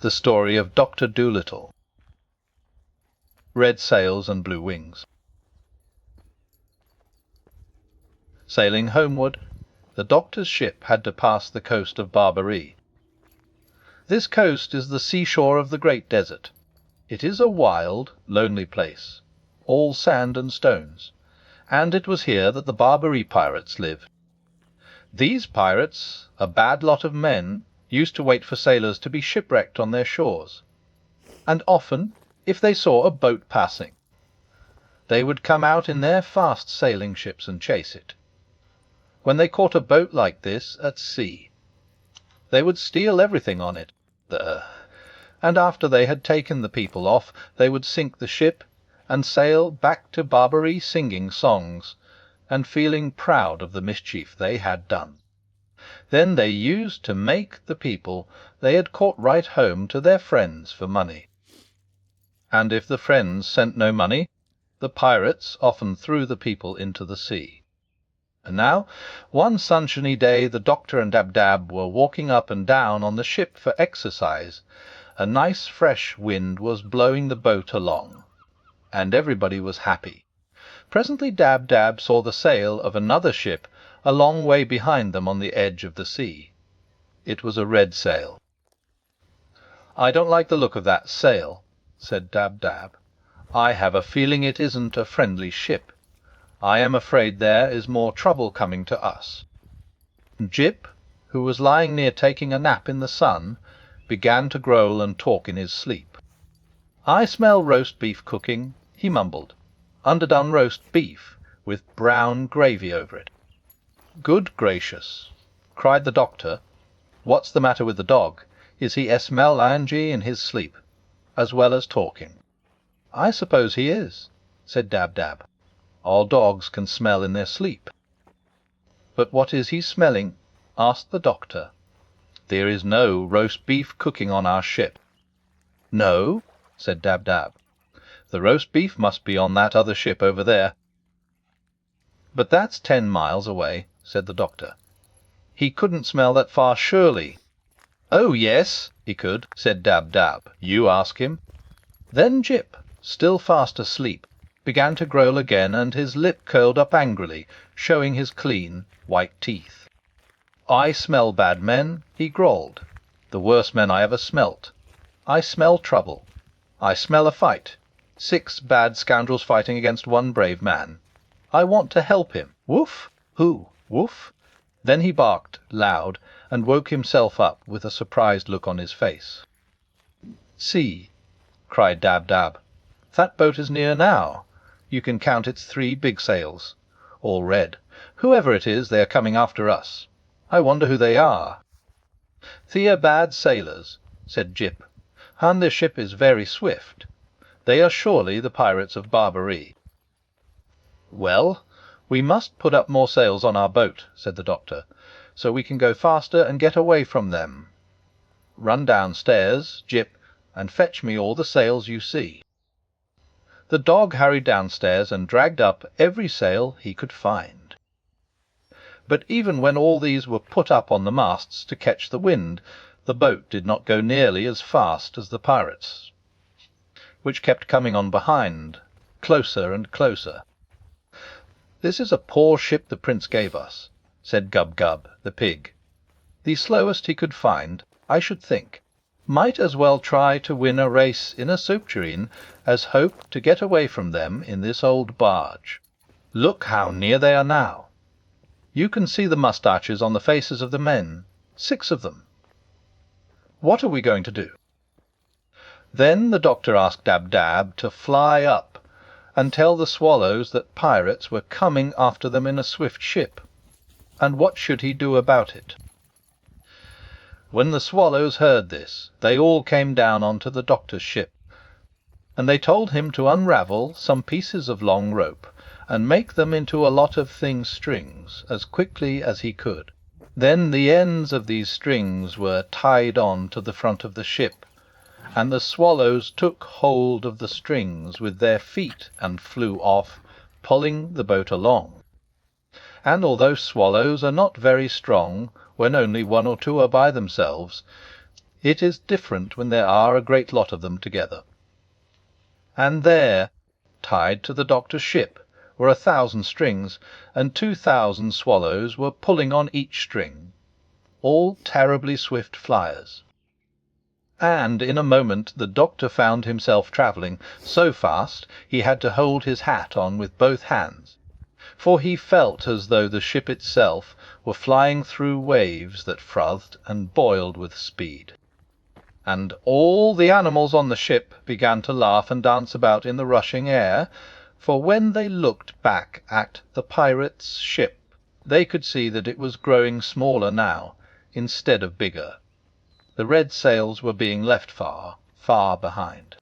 The story of Doctor Dolittle. Red sails and blue wings. Sailing homeward, the doctor's ship had to pass the coast of Barbary. This coast is the seashore of the great desert. It is a wild, lonely place, all sand and stones, and it was here that the Barbary pirates lived. These pirates, a bad lot of men, used to wait for sailors to be shipwrecked on their shores, and often, if they saw a boat passing, they would come out in their fast sailing ships and chase it. When they caught a boat like this at sea, they would steal everything on it, and after they had taken the people off, they would sink the ship and sail back to Barbary singing songs and feeling proud of the mischief they had done. Then they used to make the people they had caught right home to their friends for money. And if the friends sent no money, the pirates often threw the people into the sea. And now, one sunshiny day, the doctor and Dab-Dab were walking up and down on the ship for exercise. A nice fresh wind was blowing the boat along, and everybody was happy. Presently Dab-Dab saw the sail of another ship a long way behind them on the edge of the sea. It was a red sail. "I don't like the look of that sail," said Dab-Dab. "I have a feeling it isn't a friendly ship. I am afraid there is more trouble coming to us." Jip, who was lying near taking a nap in the sun, began to growl and talk in his sleep. "I smell roast beef cooking," he mumbled. "Underdone roast beef, with brown gravy over it." "Good gracious!" cried the doctor. "What's the matter with the dog? Is he esmelangy in his sleep, as well as talking?" "I suppose he is," said Dab-Dab. "All dogs can smell in their sleep." "But what is he smelling?" asked the doctor. "There is no roast beef cooking on our ship." "No?" said Dab-Dab. "The roast beef must be on that other ship over there." "But that's 10 miles away," said the doctor. "He couldn't smell that far, surely." "Oh, yes, he could," said Dab-Dab. "You ask him." Then Jip, still fast asleep, began to growl again, and his lip curled up angrily, showing his clean, white teeth. "I smell bad men," he growled. "The worst men I ever smelt. I smell trouble. I smell a fight. 6 bad scoundrels fighting against one brave man. I want to help him. Woof! Who? Woof!" Then he barked loud and woke himself up with a surprised look on his face. "See!" cried Dab-Dab. "That boat is near now. You can count its 3 big sails, all red. Whoever it is, they are coming after us. I wonder who they are." "They are bad sailors," said Jip, "and their ship is very swift. They are surely the pirates of Barbary." "Well, we must put up more sails on our boat," said the doctor, "so we can go faster and get away from them. Run downstairs, Jip, and fetch me all the sails you see." The dog hurried downstairs and dragged up every sail he could find. But even when all these were put up on the masts to catch the wind, the boat did not go nearly as fast as the pirates, which kept coming on behind, closer and closer. "This is a poor ship the Prince gave us," said Gub-Gub, the pig. "The slowest he could find, I should think. Might as well try to win a race in a soup tureen as hope to get away from them in this old barge. Look how near they are now. You can see the moustaches on the faces of the men, 6 of them. What are we going to do?" Then the doctor asked Dab-Dab to fly up and tell the swallows that pirates were coming after them in a swift ship, and what should he do about it. When the swallows heard this, they all came down onto the doctor's ship, and they told him to unravel some pieces of long rope and make them into a lot of thin strings as quickly as he could. Then the ends of these strings were tied on to the front of the ship, and the swallows took hold of the strings with their feet and flew off, pulling the boat along. And although swallows are not very strong when only 1 or 2 are by themselves, It is different when there are a great lot of them together. And there, tied to the Doctor's ship, were 1,000 strings, and 2,000 swallows were pulling on each string, all terribly swift flyers. And in a moment the Doctor found himself travelling so fast he had to hold his hat on with both hands, for he felt as though the ship itself were flying through waves that frothed and boiled with speed. And all the animals on the ship began to laugh and dance about in the rushing air, for when they looked back at the pirate's ship they could see that it was growing smaller now instead of bigger. The red sails were being left far, far behind.